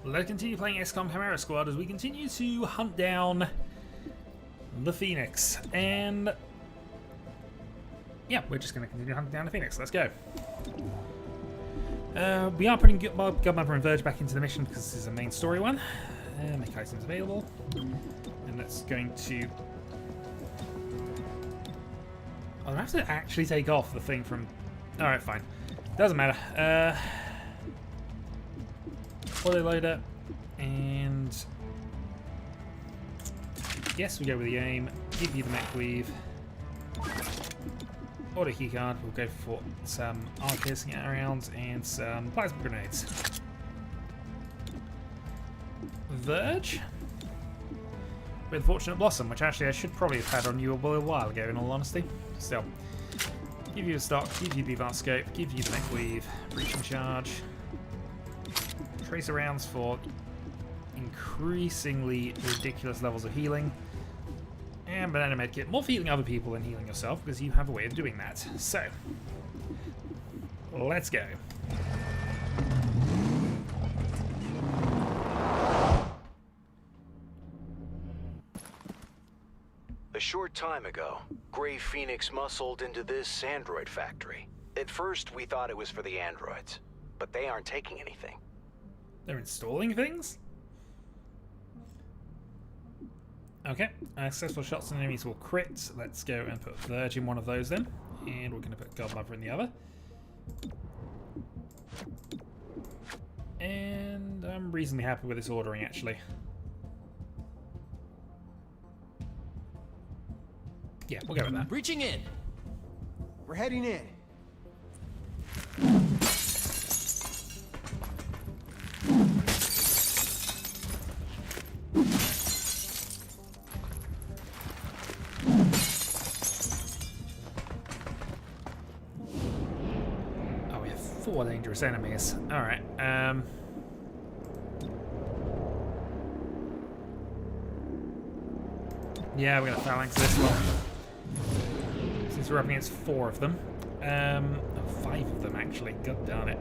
Let's continue playing Xcom Chimera Squad as we continue to hunt down the Phoenix. And yeah, we're just going to continue hunting down the Phoenix. Let's go. We are putting Godmother and Verge back into the mission because this is a main story one. Make items available. And that's going to... I'll have to actually take off the thing from... Alright, fine. Doesn't matter. Auto loader. And... yes, we go with the aim. Give you the mech weave. Auto keycard. We'll go for some arc piercing rounds and some plasma grenades. Verge. With Fortunate Blossom, which actually I should probably have had on you a while ago, in all honesty. Still. Give you a stock, give you the advanced scope, give you the mech weave, breaching charge. Tracer rounds for increasingly ridiculous levels of healing. And banana medkit, more for healing other people than healing yourself, because you have a way of doing that. So, let's go. A short time ago, Grey Phoenix muscled into this android factory. At first, we thought it was for the androids, but they aren't taking anything. They're installing things? Okay, successful shots on enemies will crit. Let's go and put Verge in one of those then. And we're going to put Godmother in the other. And I'm reasonably happy with this ordering, actually. Yeah, we'll go with that. Reaching in. We're heading in. Oh, we have 4 dangerous enemies. Alright, yeah, we're gonna phalanx this one. Since we're up against 4 of them. 5 of them, actually. God darn it.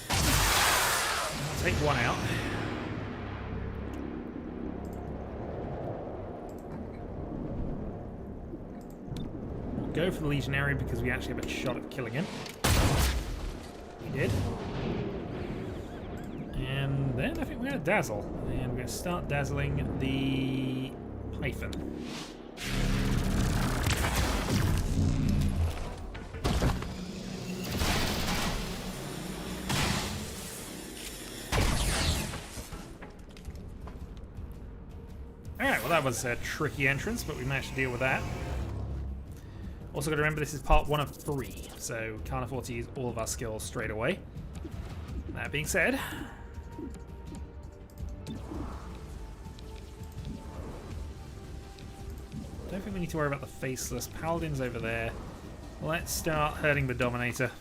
I'll take one out. We'll go for the Legionary because we actually have a shot at killing him. We did. And then I think we're going to dazzle. And we're going to start dazzling the Python. Alright, well that was a tricky entrance, but we managed to deal with that. Also got to remember this is part 1 of 3, so can't afford to use all of our skills straight away. That being said... don't think we need to worry about the faceless. Paladin's over there. Let's start hurting the Dominator.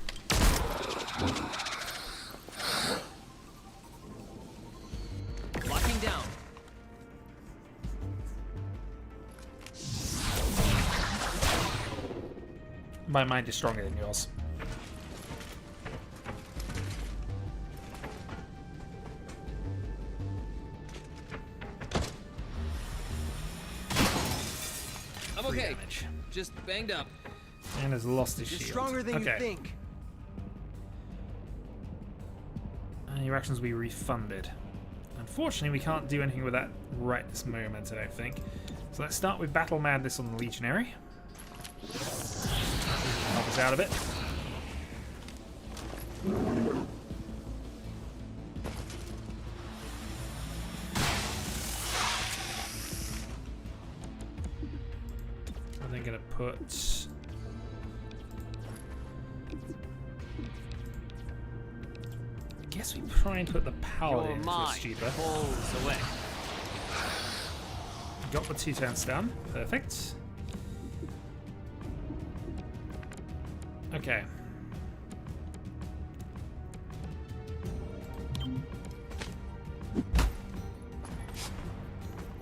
Locking down. My mind is stronger than yours. I'm okay. Just banged up. And has lost his You're shield. stronger than you think. Your actions will be refunded. Unfortunately, we can't do anything with that right this moment, I don't think. So let's start with Battle Madness on the Legionary. Help us out a bit. I'm going to put... I guess we try and put the power in, so it's cheaper. Pulls away. Got the 2-turn stun. Perfect. Okay.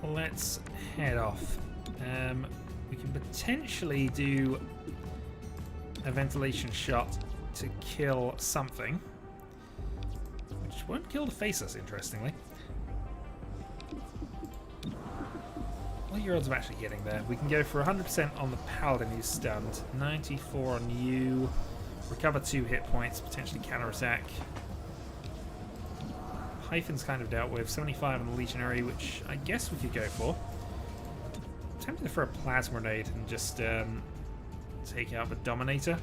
Let's head off. We can potentially do a ventilation shot to kill something. Which won't kill the faceless, interestingly. What are your odds of actually getting there? We can go for 100% on the paladin who's stunned. 94 on you. Recover 2 hit points, potentially counterattack. Hyphen's kind of dealt with. 75 on the legionary, which I guess we could go for. I'm tempted to throw a plasma grenade and just take out the Dominator.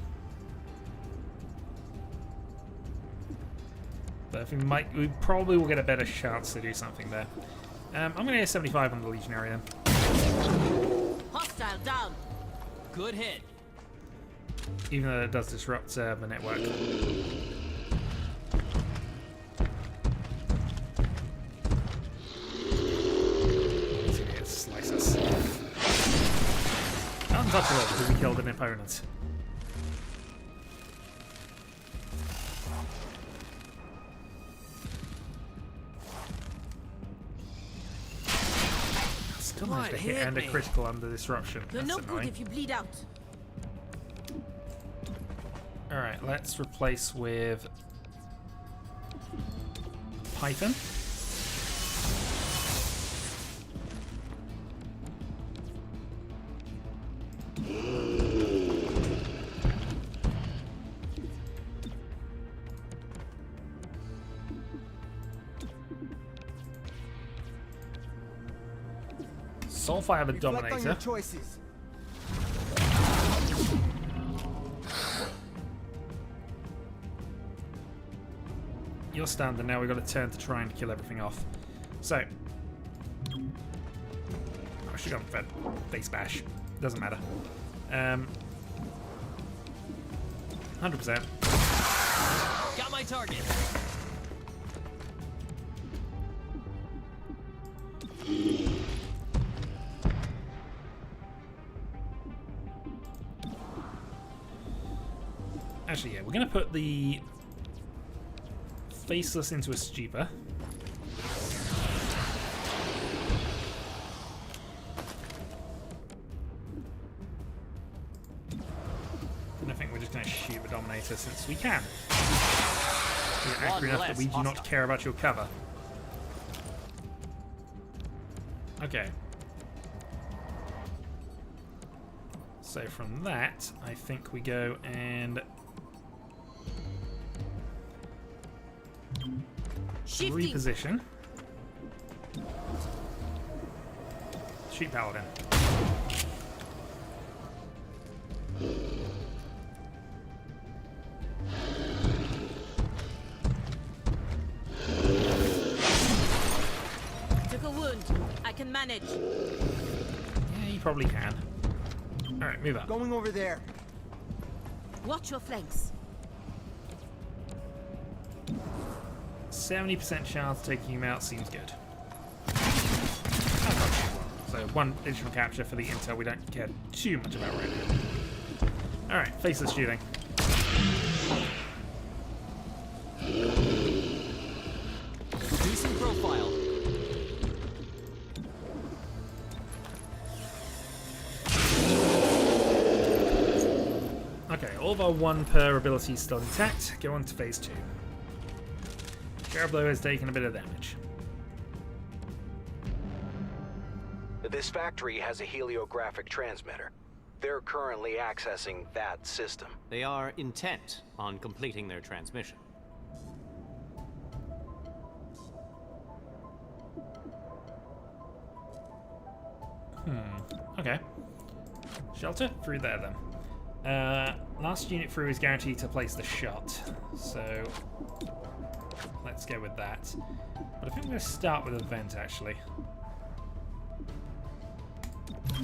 But if we probably will get a better chance to do something there. I'm going to get 75 on the legionary then. Hostile down. Good hit. Even though it does disrupt the network. Slice us. Untouchable because we killed an opponent. Still managed to hit and a critical under disruption. You're That's no good annoying. if you bleed out. Alright, let's replace with Python. Soulfire the Reflect on your Dominator. choices. You're stunned, and now we've got a turn to try and kill everything off. So, I should have gone for face bash. Doesn't matter. 100%. Got my target. Actually, yeah, we're going to put the faceless into a stupor. And I think we're just going to shoot the Dominator since we can. We're accurate enough that we do not care about your cover. Okay. So from that, I think we go and Shifting. reposition. Shoot Paladin. Took a wound. I can manage. Yeah, you probably can. Alright, move up. Going over there. Watch your flanks. 70% chance taking him out seems good. So one additional capture for the intel we don't care too much about right now. Alright, faceless shooting. Decent profile. Okay, all of our 1 per ability is still intact. Go on to phase 2. Blow has taken a bit of damage. This factory has a heliographic transmitter. They're currently accessing that system. They are intent on completing their transmission. Okay. Shelter? Through there then. Last unit through is guaranteed to place the shot. So let's go with that. But I think we're going to start with a vent actually.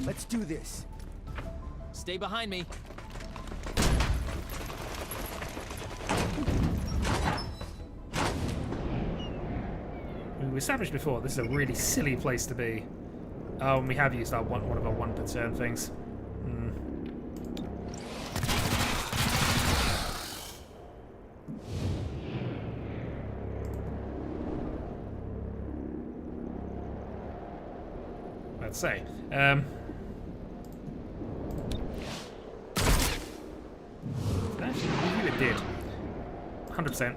Let's do this. Stay behind me. We established before this is a really silly place to be. Oh, and we have used our one of our 1 per turn things. Let's say. Actually, maybe it did. 100%.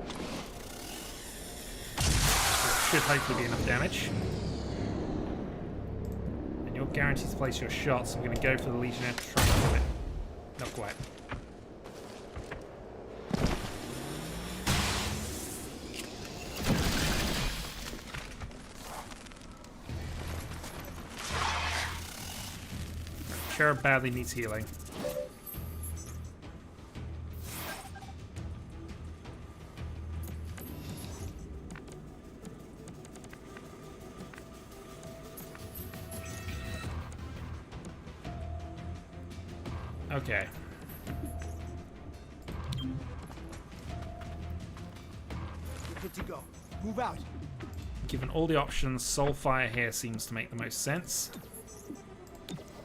Should hopefully be enough damage. And you're guaranteed to place your shots. I'm going to go for the Legionnaire to try and kill it. Not quite. Chimera badly needs healing. Okay. You're good to go. Move out. Given all the options, Soulfire here seems to make the most sense.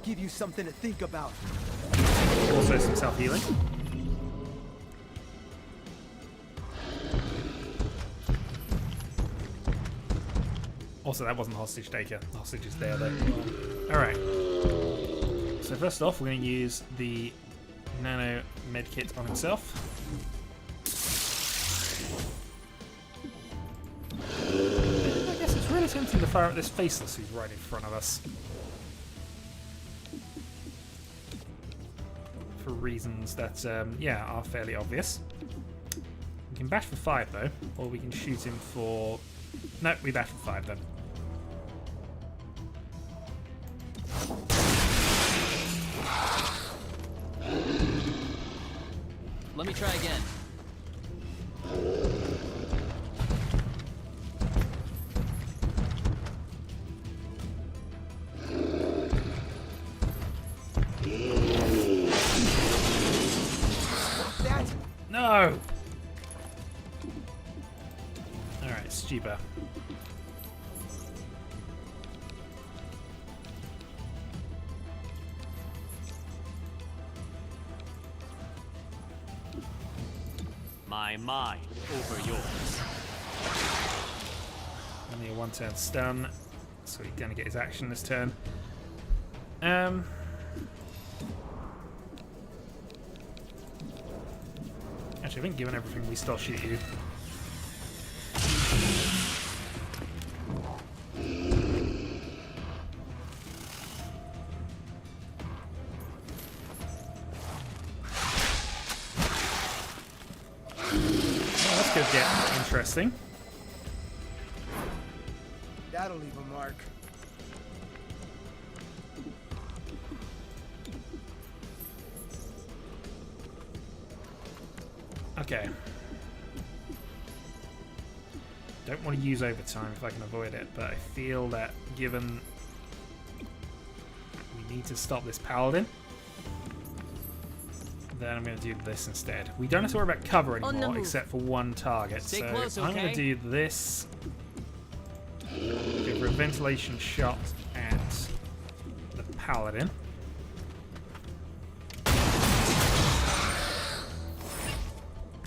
Give you something to think about. Also some self-healing. Also, that wasn't hostage taker. The hostage is there, though. Alright. So first off, we're going to use the nano medkit on himself. I guess it's really tempting to fire at this faceless who's right in front of us. For reasons that, yeah, are fairly obvious. We can bash for 5 though, or we can shoot him for... No, we bash for 5 then. Let me try again. That? No! Alright, Stuba. My mind over yours. Only a 1-turn stun, so he's going to get his action this turn. Actually, I think given everything, we still shoot you. Oh, that's going to get interesting. That'll leave a mark. Okay. Don't want to use overtime if I can avoid it, but I feel that given we need to stop this paladin, then I'm going to do this instead. We don't have to worry about cover anymore, except for one target. Stay so close, I'm going to do this. Go for a ventilation shot at the paladin.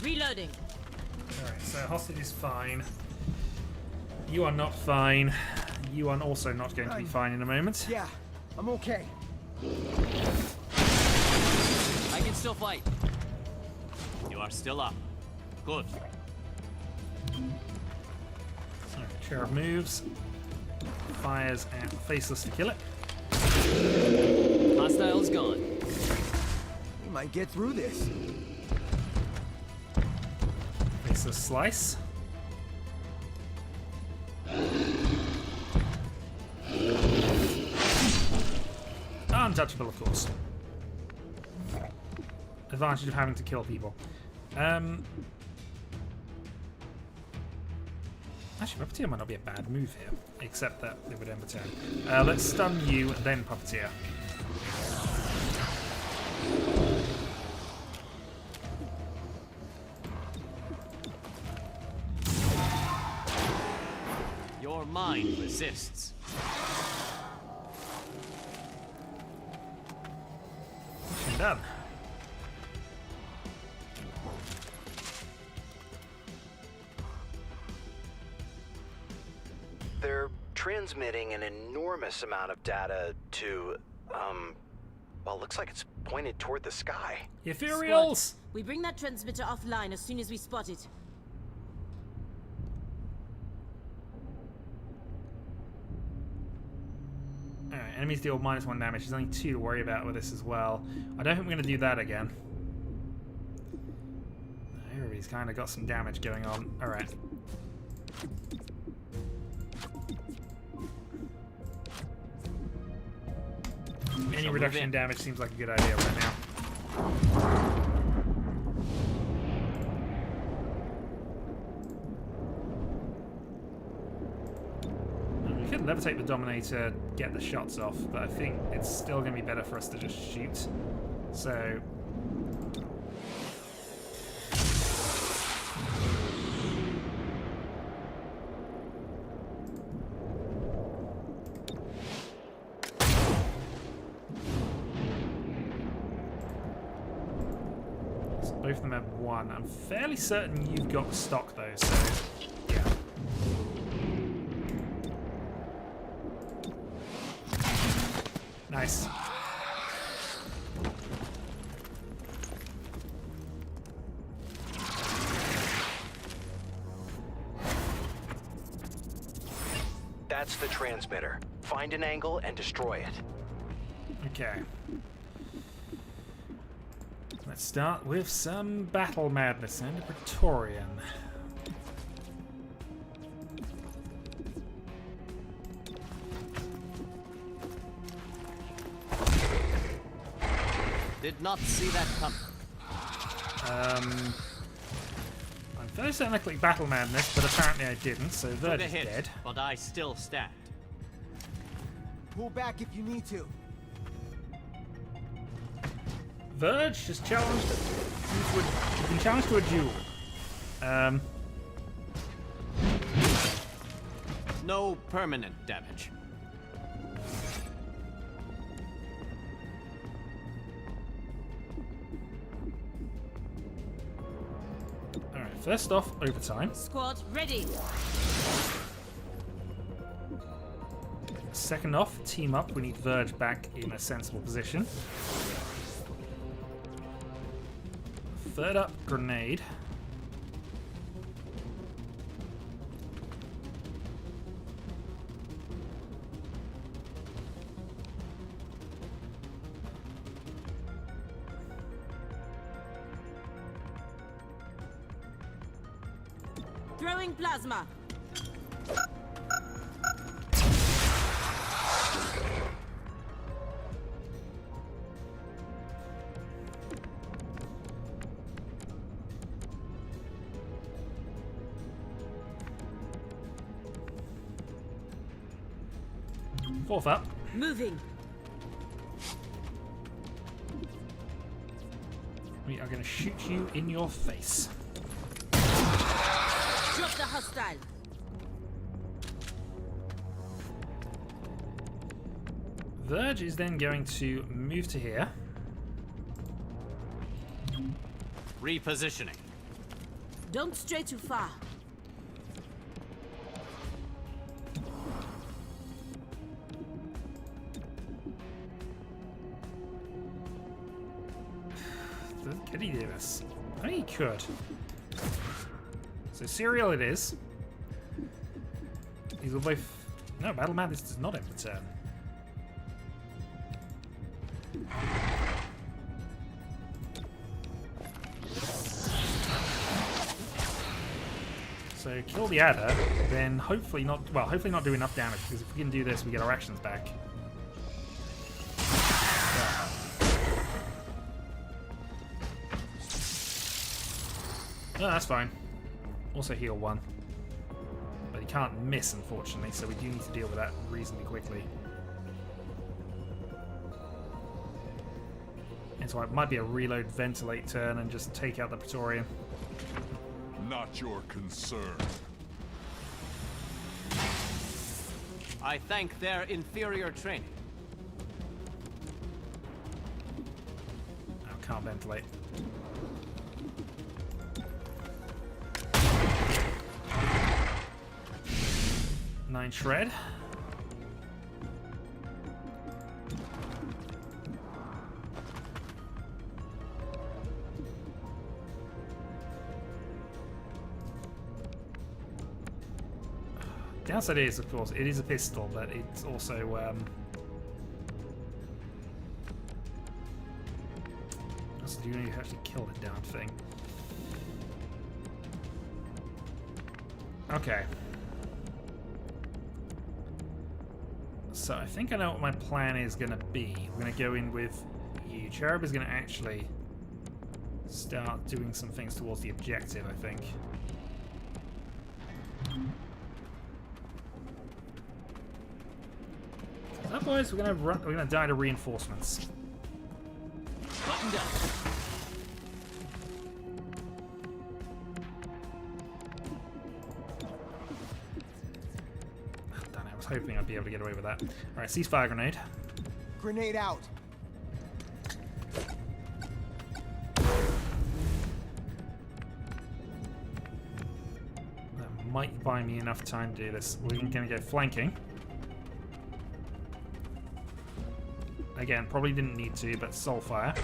Reloading. Alright, so hostage is fine. You are not fine. You are also not going to be fine in a moment. Yeah, I'm okay. I can still fight. You are still up. Good. Alright, Cherub moves. Fires at Faceless to kill it. Hostile is gone. We might get through this. Faceless slice. Untouchable, of course. Advantage of having to kill people. Actually, Puppeteer might not be a bad move here, except that it would end the turn. Let's stun you, then Puppeteer. Your mind resists. Mission done. They're transmitting an enormous amount of data to, well, looks like it's pointed toward the sky. Ethereals! We bring that transmitter offline as soon as we spot it. enemies deal -1 damage. There's only 2 to worry about with this as well. I don't think we're going to do that again. Everybody's kind of got some damage going on. Alright. Any reduction in damage seems like a good idea right now. We could levitate the Dominator, get the shots off, but I think it's still going to be better for us to just shoot. So... both of them have 1. I'm fairly certain you've got the stock though, so yeah. Nice. That's the transmitter. Find an angle and destroy it. Okay. Let's start with some battle madness and a Praetorian. Did not see that coming. I'm fairly certain I clicked battle madness, but apparently I didn't, so Verge is hit, dead. but I still stand. Pull back if you need to. Verge is challenged. You've been challenged to a duel. No permanent damage. Alright, first off, overtime. Squad ready. Second off, team up. We need Verge back in a sensible position. Third up, grenade. Throwing plasma. Fourth up. Moving. We are going to shoot you in your face. Drop the hostile. Verge is then going to move to here. Repositioning. Don't stray too far. Could he do this? I think he could. So serial it is. These will both... No, Battle Madness does not end the turn. So kill the adder, then hopefully not... Well, hopefully not do enough damage, because if we can do this, we get our actions back. No, that's fine. Also heal 1. But he can't miss, unfortunately, so we do need to deal with that reasonably quickly. And so it might be a reload ventilate turn and just take out the Praetorian. Not your concern. I thank their inferior training. Oh, can't ventilate. Nine shred. Downside is, of course, it is a pistol, but it's also do you actually kill the damn thing? Okay. So I think I know what my plan is going to be. I'm going to go in with you. Cherub is going to actually start doing some things towards the objective, I think. Otherwise, we're gonna die to reinforcements. Button down. Damn it, I was hoping I'd be able to get away with that. Alright, ceasefire grenade. Grenade out. That might buy me enough time to do this. We're gonna go flanking. Again, probably didn't need to, but Soulfire.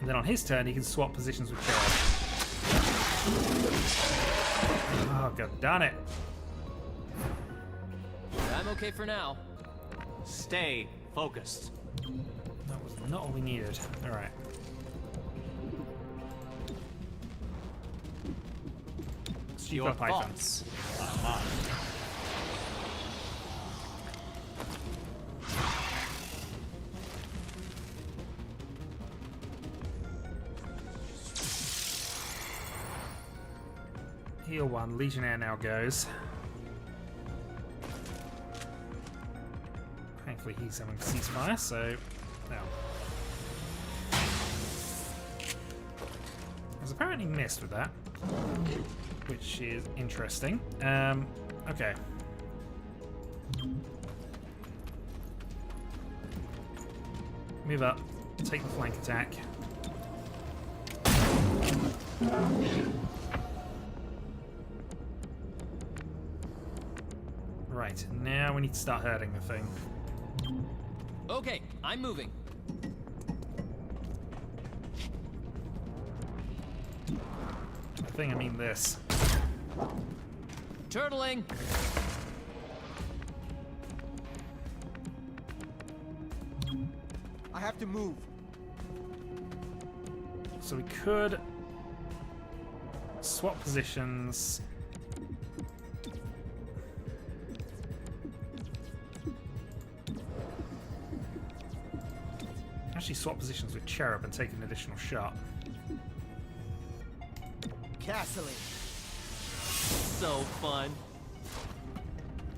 And then on his turn, he can swap positions with Cherub. Oh, god darn it. I'm okay for now. Stay focused. That was not all we needed. Alright. Your Python. thoughts are mine. Heal 1. Legionnaire now goes. Thankfully he's having ceasefire, so... No. I was apparently missed with that. Which is interesting. Okay. Move up. Take the flank attack. Right, now we need to start hurting the thing. Okay, I'm moving. I think I mean this. Turtling. I have to move. So we could swap positions. Actually swap positions with Cherub and take an additional shot. Castling. So fun.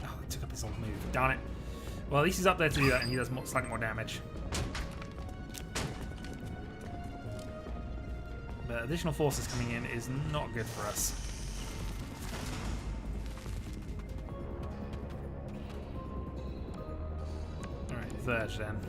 Oh, that took up his old move. Darn it. Well, at least he's up there to do that, and he does slightly more damage. But additional forces coming in is not good for us. Alright, Verge then.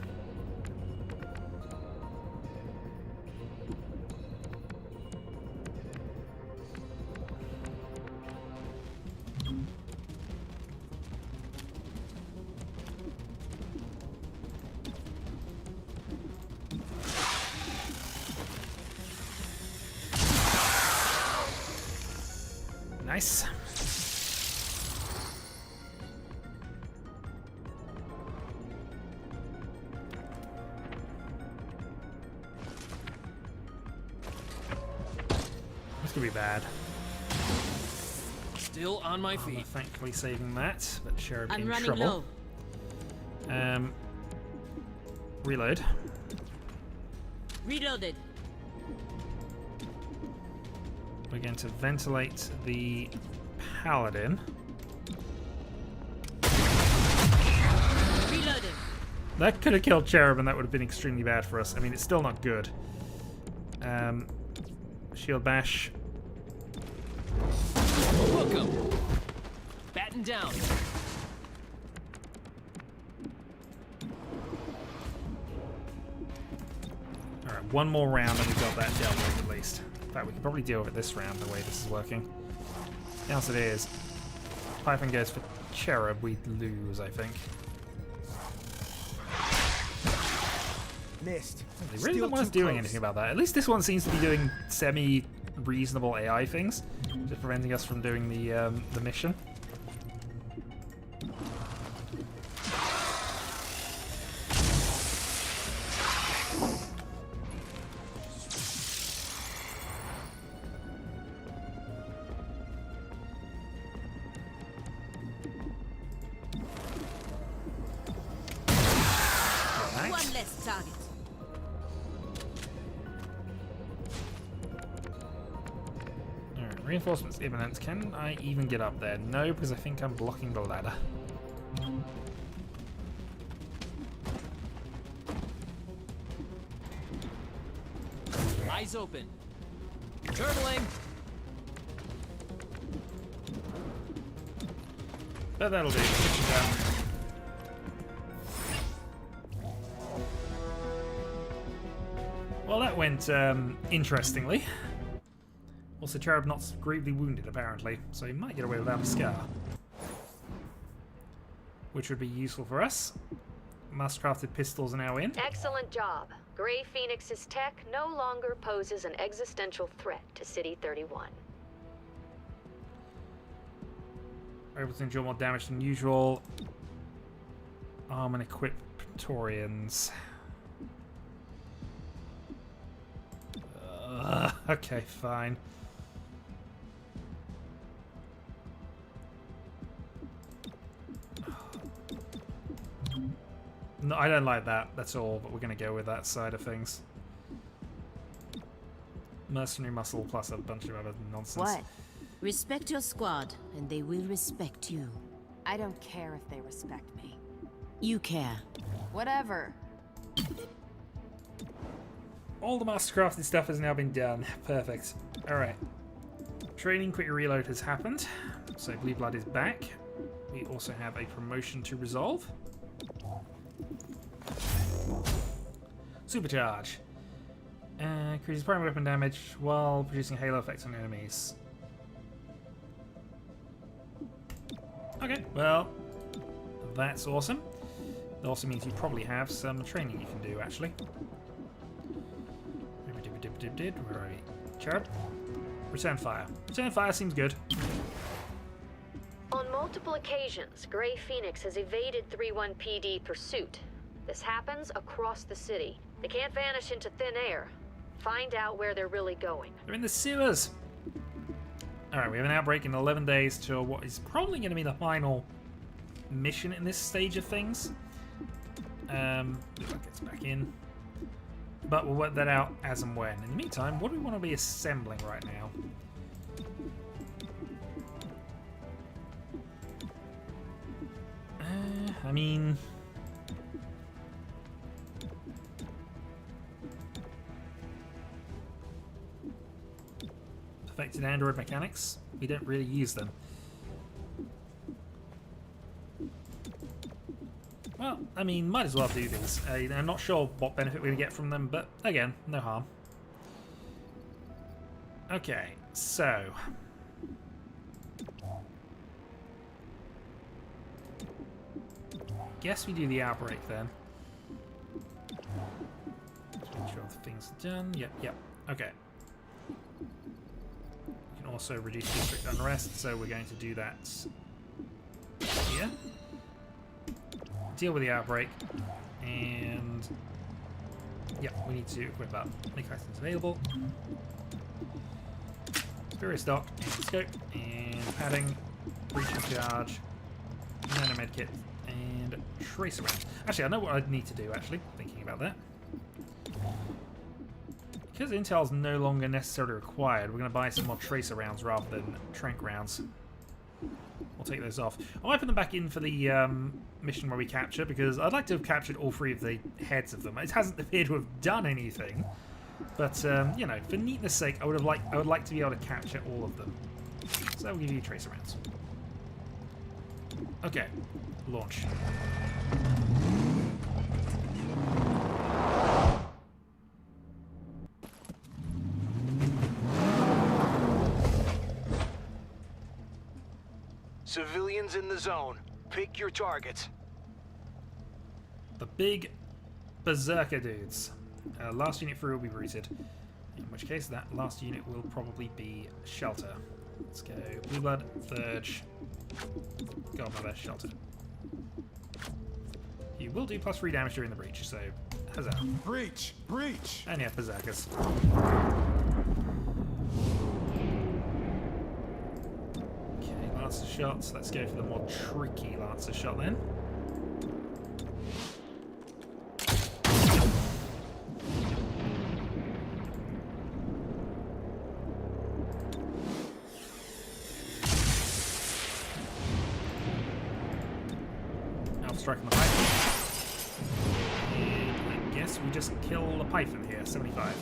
Nice. This could be bad. Still on my feet. Thankfully saving that, but Cherub I'm in running trouble. low. Reload. Reloaded. We're going to ventilate the Paladin. Reloaded. That could have killed Cherub, and that would have been extremely bad for us. I mean, it's still not good. Shield Bash. Welcome. Batten down. Alright, one more round and we've got that dealt with at least. In fact, we can probably deal with it this round the way this is working. Else it is. Python goes for Cherub, we lose, I think. Missed. They really Still don't want us too doing close. anything about that. At least this one seems to be doing semi-reasonable AI things, just preventing us from doing the mission. Reinforcements imminent. Can I even get up there? No, because I think I'm blocking the ladder. Eyes open. Turtling. But that'll do. Push it down. Well, that went interestingly. Also, Cherub not gravely wounded, apparently, so he might get away without a scar. Which would be useful for us. Mass-crafted pistols are now in. Excellent job. Grey Phoenix's tech no longer poses an existential threat to City 31. We're able to endure more damage than usual. Arm and equip Praetorians. Okay, fine. No, I don't like that, that's all, but we're going to go with that side of things. Mercenary muscle plus a bunch of other nonsense. What? Respect your squad, and they will respect you. I don't care if they respect me. You care. Whatever. All the mastercrafted stuff has now been done. Perfect. Alright. Training quick reload has happened. So Blue Blood is back. We also have a promotion to resolve. Supercharge. Increases primary weapon damage while producing halo effects on enemies. Okay, well, that's awesome. It also means you probably have some training you can do, actually. Where are we? Cherub? Return fire. Return fire seems good. On multiple occasions, Grey Phoenix has evaded 3-1 PD pursuit. This happens across the city. They can't vanish into thin air. Find out where they're really going. They're in the sewers! Alright, we have an outbreak in 11 days to what is probably going to be the final mission in this stage of things. That gets back in. But we'll work that out as and when. In the meantime, what do we want to be assembling right now? I mean... Perfected android mechanics. We don't really use them. Well, I mean, might as well do these. I'm not sure what benefit we're going to get from them, but again, no harm. Okay, so... Guess we do the outbreak then. Just make sure the things are done. Yep, okay. We can also reduce district unrest, so we're going to do that here. Deal with the outbreak, and yeah, we need to equip up. Make items available. Spirit stock, and scope, and padding, breaching charge, nano medkit, and tracer rounds. Actually, I know what I'd need to do. Actually, thinking about that, because intel's no longer necessarily required, we're going to buy some more tracer rounds rather than trank rounds. We'll take those off. I might put them back in for the mission where we capture, because I'd like to have captured all 3 of the heads of them. It hasn't appeared to have done anything, but you know, for neatness' sake, I would like to be able to capture all of them. So we'll give you tracer rounds. Okay, launch. Civilians in the zone. Pick your targets. The big berserker dudes. Last unit through will be routed. In which case, that last unit will probably be shelter. Let's go Blue Blood, Thurge, Godmother, shelter. You will do +3 damage during the breach, so huzzah. Breach! Breach! And yeah, berserkers. Lancer shots. Let's go for the more tricky Lancer shot then. striking the python. And I guess we just kill the python here, 75.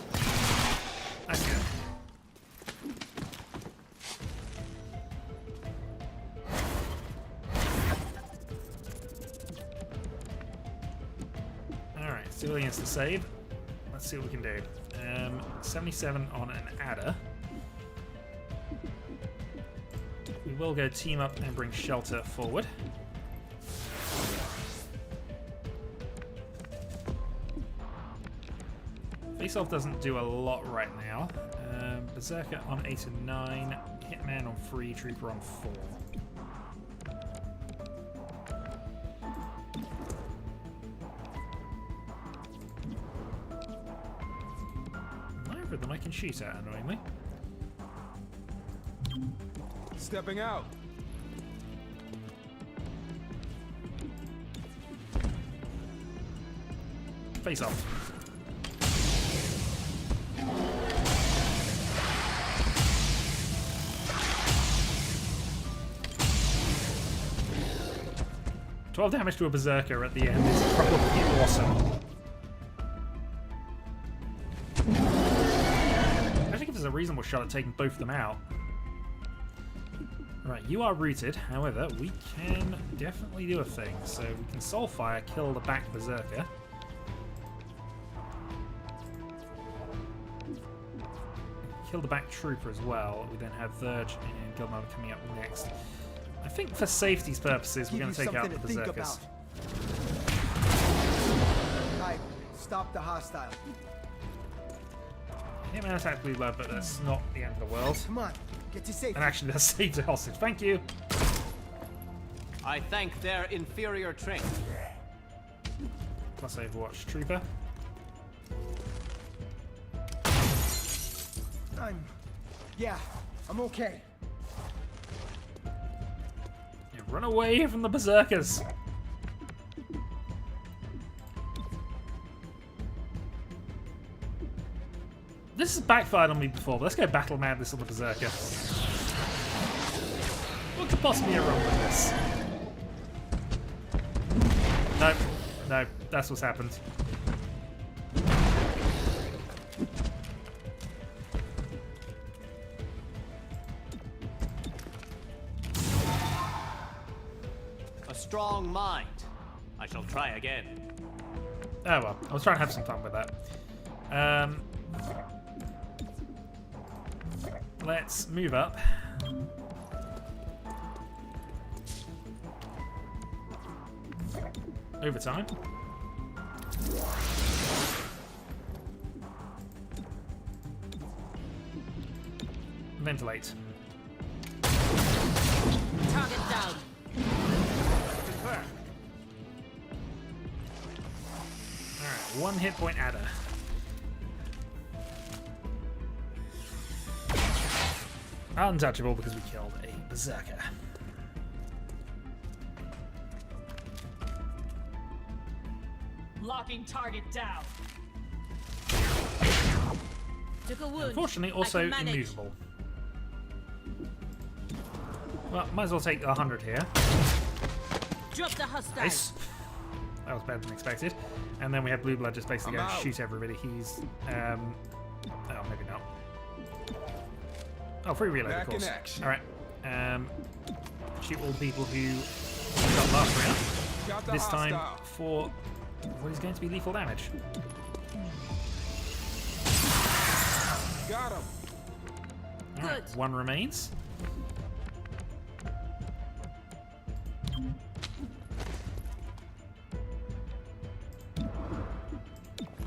That's good. Alright, civilians to save. Let's see what we can do. 77 on an adder. We will go team up and bring shelter forward. Face-off doesn't do a lot right now. Berserker on 8 and 9. Hitman on 3. Trooper on 4. Neither of them I can shoot at, annoyingly. Stepping out. Face off. $12 damage to a berserker at the end is probably awesome. I think if there's a reasonable shot at taking both of them out. Right, you are rooted. However, we can definitely do a thing. So we can Soulfire, kill the back berserker. Kill the back trooper as well. We then have Verge and Guildmother coming up next. I think for safety's purposes, we're going to take out the berserkers. Alright, stop the hostile. Hitman attacked Blue Blood, but that's not the end of the world. Come on, get to safety. And actually, that's saved a hostage. Thank you. I thank their inferior train. Plus Overwatch Trooper. I'm okay. Yeah, run away from the berserkers. This has backfired on me before, but let's go battle madness on the berserker. What could possibly go wrong with this? No, no, that's what's happened. A strong mind. I shall try again. Oh well, I was trying to have some fun with that. Let's move up. Overtime. Ventilate. Target down. Confirm. Alright, 1 hit point adder. Untouchable because we killed a berserker. Locking target down. Took a wound. Unfortunately, also I can manage. immovable. Well, might as well take 100 here. Drop the hostile. Nice. That was better than expected. And then we have Blue Blood just basically going to shoot everybody. He's, oh, maybe not. Oh, free reload, of course. Alright. Shoot all the people who got last round. This time for what is going to be lethal damage. Got him. Alright, Good. 1 remains.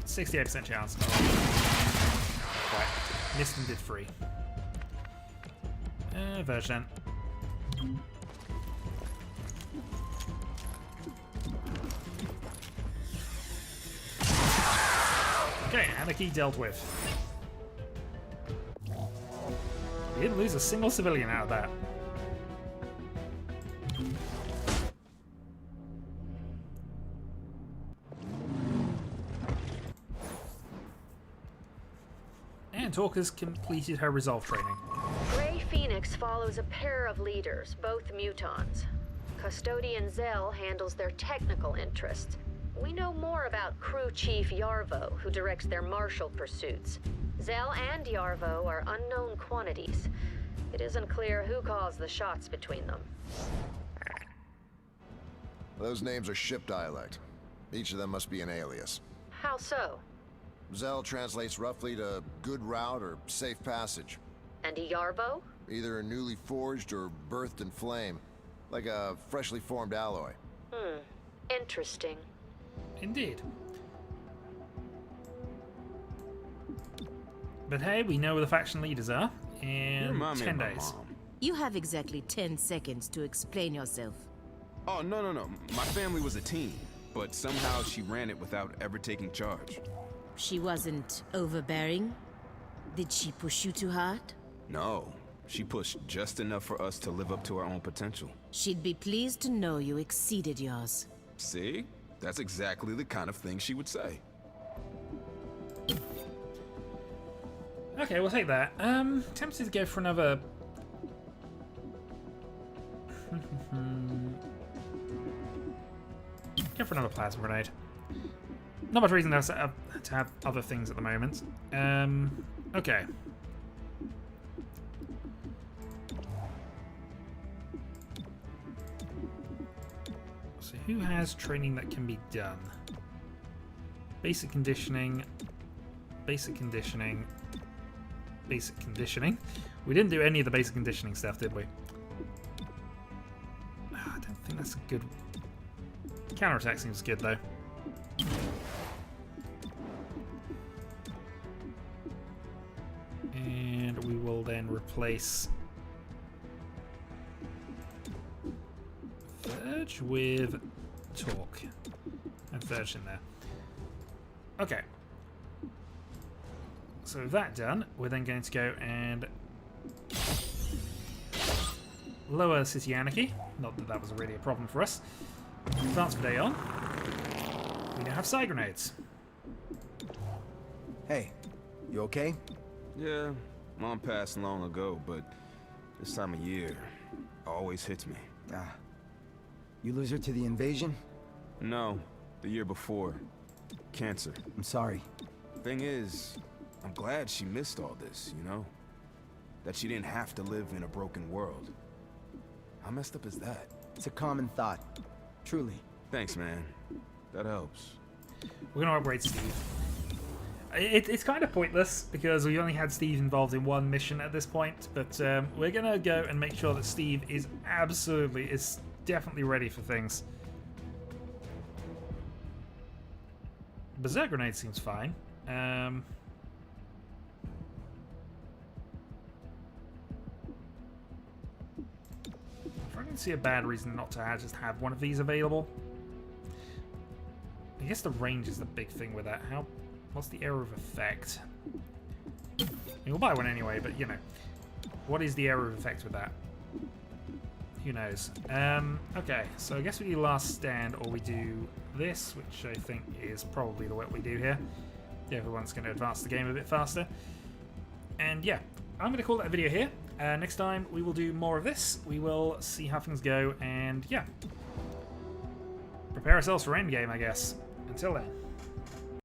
%68 chance. Oh. Right. Missed and did 3. Version. Okay, Anarchy dealt with. We didn't lose a single civilian out of that. And Talker's completed her resolve training. Grey Phoenix follows a pair of leaders, both mutons. Custodian Zell handles their technical interests. We know more about Crew Chief Yarvo, who directs their martial pursuits. Zell and Yarvo are unknown quantities. It isn't clear who calls the shots between them. Those names are ship dialect. Each of them must be an alias. How so? Zell translates roughly to good route or safe passage. And Yarvo? Either newly forged or birthed in flame, like a freshly formed alloy. Interesting. Indeed. But hey, we know where the faction leaders are in Remind me 10 of my days. mom. You have exactly 10 seconds to explain yourself. Oh, no. My family was a team, but somehow she ran it without ever taking charge. She wasn't overbearing? Did she push you too hard? No, she pushed just enough for us to live up to our own potential. She'd be pleased to know you exceeded yours. See? That's exactly the kind of thing she would say. Okay, we'll take that. Tempted to go for another... Go for another plasma grenade. Not much reason to have other things at the moment. Okay. So who has training that can be done? Basic conditioning. Basic conditioning. Basic conditioning. We didn't do any of the basic conditioning stuff, did we? I don't think that's a good... Counterattack seems good, though. And we will then replace Verge with Talk. And Verge in there. Okay. So with that done, we're then going to go and lower City Anarchy. Not that that was really a problem for us. Advance for day on. We now have side grenades. Hey, you okay? Yeah, Mom passed long ago, but this time of year always hits me. You lose her to the invasion? No, the year before. Cancer. I'm sorry. Thing is, I'm glad she missed all this, you know? That she didn't have to live in a broken world. How messed up is that? It's a common thought. Truly. Thanks, man. That helps. We're going to upgrade Steve. It's kind of pointless because we only had Steve involved in one mission at this point, but we're going to go and make sure that Steve is definitely ready for things. Berserk Grenade seems fine. I can see a bad reason not to just have one of these available. I guess the range is the big thing with that. What's the area of effect? I mean, we'll buy one anyway, but you know. What is the area of effect with that? Who knows? Okay, so I guess we do last stand or we do this, which I think is probably what we do here. Everyone's going to advance the game a bit faster. And yeah, I'm going to call that a video here. Next time we will do more of this. We will see how things go and yeah. Prepare ourselves for endgame, I guess. Until then.